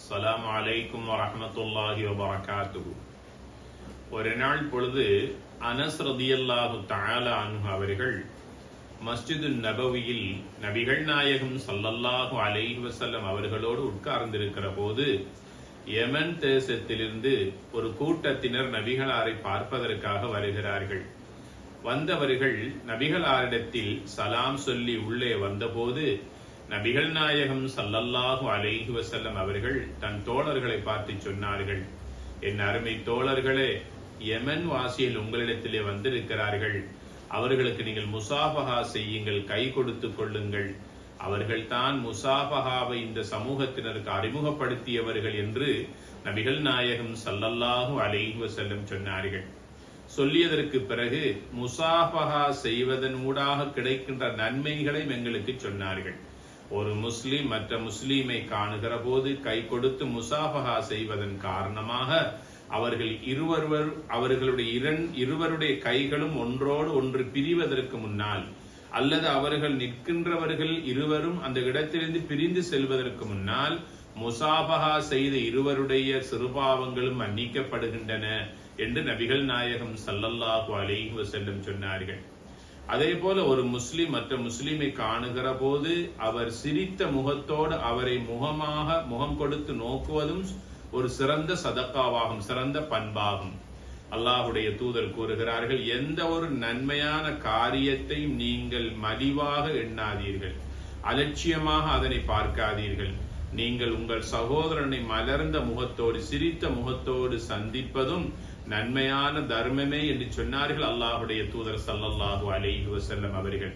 அஸ்ஸலாமு அலைக்கும் வரஹ்மத்துல்லாஹி வபரகாத்துஹு. ஒரு நாள் பொழுது அனஸ் ரலியல்லாஹு தஆலா அன்ஹு அவர்கள் மஸ்ஜிது நபவியில் நபிகள் நாயகம் ஸல்லல்லாஹு அலைஹி வஸல்லம் அவர்களோடு உட்கார்ந்திருக்கிற போது யமன் தேசத்திலிருந்து ஒரு கூட்டத்தினர் நபிகளாரை பார்ப்பதற்காக வருகிறார்கள். வந்தவர்கள் நபிகளாரிடத்தில் சலாம் சொல்லி உள்ளே வந்தபோது நபிகள் நாயகம் ஸல்லல்லாஹு அலைஹி வஸல்லம் அவர்கள் தன் தோழர்களை பார்த்து சொன்னார்கள், என் அருமை தோழர்களே, யமன் வாசிகள் உங்களிடத்திலே வந்திருக்கிறார்கள். அவர்களுக்கு நீங்கள் முசாபஹா செய்யுங்கள், கை கொடுத்து கொள்ளுங்கள். அவர்கள் தான் முசாபஹாவை இந்த சமூகத்தினருக்கு அறிமுகப்படுத்தியவர்கள் என்று நபிகள் நாயகம் ஸல்லல்லாஹு அலைஹி வஸல்லம் சொன்னார்கள். சொல்லியதற்கு பிறகு முசாபஹா செய்வதன் ஊடாக கிடைக்கின்ற நன்மைகளை எங்களுக்கு சொன்னார்கள். ஒரு முஸ்லிம் மற்ற முஸ்லீமை காணுகிற போது கை கொடுத்து முசாபஹா செய்வதன் காரணமாக இருவருடைய கைகளும் ஒன்றோடு ஒன்று பிரிவதற்கு முன்னால் அல்லது அவர்கள் நிற்கின்றவர்கள் இருவரும் அந்த இடத்திலிருந்து பிரிந்து செல்வதற்கு முன்னால் முசாபஹா செய்த இருவருடைய சிறுபாவங்களும் மன்னிக்கப்படுகின்றன என்று நபிகள் நாயகம் ஸல்லல்லாஹு அலைஹி வஸல்லம் சொன்னார்கள். அதே போல ஒரு முஸ்லிம் மற்ற முஸ்லிமை காணுகிற போது அவர் சிரித்த முகத்தோடு அவரை முகம் கொடுத்து நோக்குவதும் ஒரு சிறந்த சதக்காவாகும், சிறந்த பண்பாகும். அல்லாஹுடைய தூதர் கூறுகிறார்கள், எந்த ஒரு நன்மையான காரியத்தை நீங்கள் மலிவாக எண்ணாதீர்கள், அலட்சியமாக அதனை பார்க்காதீர்கள். நீங்கள் உங்கள் சகோதரனை மலர்ந்த முகத்தோடு சிரித்த முகத்தோடு சந்திப்பதும் நன்மையான தர்மமே என்று சொன்னார்கள் அல்லாஹுடைய தூதர் ஸல்லல்லாஹு அலைஹி வஸல்லம் அவர்கள்.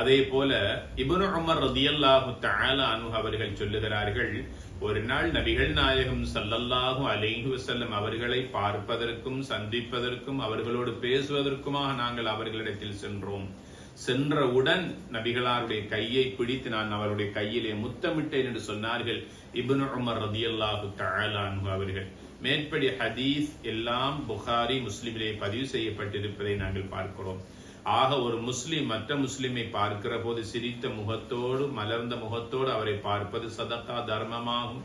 அதே போல இப்னு உமர் ரலியல்லாஹு தஆலா அன்ஹு அவர்கள் சொல்லுகிறார்கள், ஒரு நாள் நபிகள் நாயகம் ஸல்லல்லாஹு அலைஹி வஸல்லம் அவர்களை பார்ப்பதற்கும் சந்திப்பதற்கும் அவர்களோடு பேசுவதற்குமாக நாங்கள் அவர்களிடத்தில் சென்றோம். சென்றவுடன் நபிகளாருடைய கையை பிடித்து நான் அவருடைய கையிலே முத்தமிட்டேன் என்று சொன்னார்கள் இப்னு உமர் ரலியல்லாஹு தஆலா அன்ஹு அவர்கள். மேற்படி ஹதீஸ் எல்லாம் புகாரி முஸ்லிமிலே பதிவு செய்யப்பட்டிருப்பதை நாங்கள் பார்க்கிறோம். ஆக ஒரு முஸ்லிம் மற்ற முஸ்லிமை பார்க்கிற போது சிரித்த முகத்தோடு மலர்ந்த முகத்தோடு அவரை பார்ப்பது சதகா தர்மமாகும்.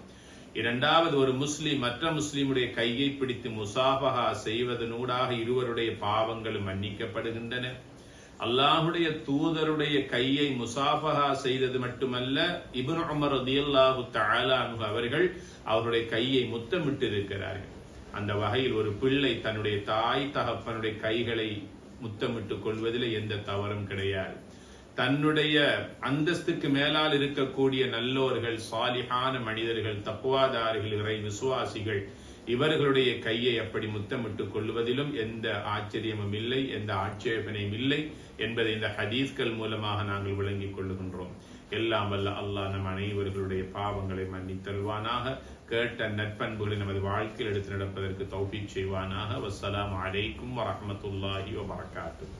இரண்டாவது, ஒரு முஸ்லிம் மற்ற முஸ்லிமுடைய கையை பிடித்து முசாபஹா செய்வதனூடாக இருவருடைய பாவங்களும் மன்னிக்கப்படுகின்றன. அல்லாஹுடைய தூதருடைய கையை முசாபஹா செய்தது மட்டுமல்ல, இப்னு உமர் ரலியல்லாஹு தஆலா அன்ஹு அவர்கள் அவருடைய கையை முத்தமிட்டு இருக்கிறார்கள். அந்த வகையில் ஒரு பிள்ளை தன்னுடைய தாய் தகப்பனுடைய கைகளை முத்தமிட்டுக் கொள்வதில் எந்த தவறும் கிடையாது. தன்னுடைய அந்தஸ்துக்கு மேலால் இருக்கக்கூடிய நல்லோர்கள், சாலிஹான மனிதர்கள், தக்வாதாரிகள், இறை விசுவாசிகள், இவர்களுடைய கையை அப்படி முத்தமிட்டுக் கொள்வதிலும் எந்த ஆச்சரியமும் இல்லை, எந்த ஆட்சேபனையும் இல்லை என்பதை இந்த ஹதீஸ்கள் மூலமாக நாங்கள் விளங்கிக் கொள்ளுகின்றோம். எல்லாம் வல்ல அல்லாஹ் நம் அனைவர்களுடைய பாவங்களை மன்னித்தல்வானாக. கேட்ட நற்பண்புகளை நமது வாழ்க்கையில் எடுத்து நடப்பதற்கு தௌஃபீக் செய்வானாக. வஸ்ஸலாமு அலைக்கும் வரஹ்மத்துல்லாஹி வபரகாத்துஹு.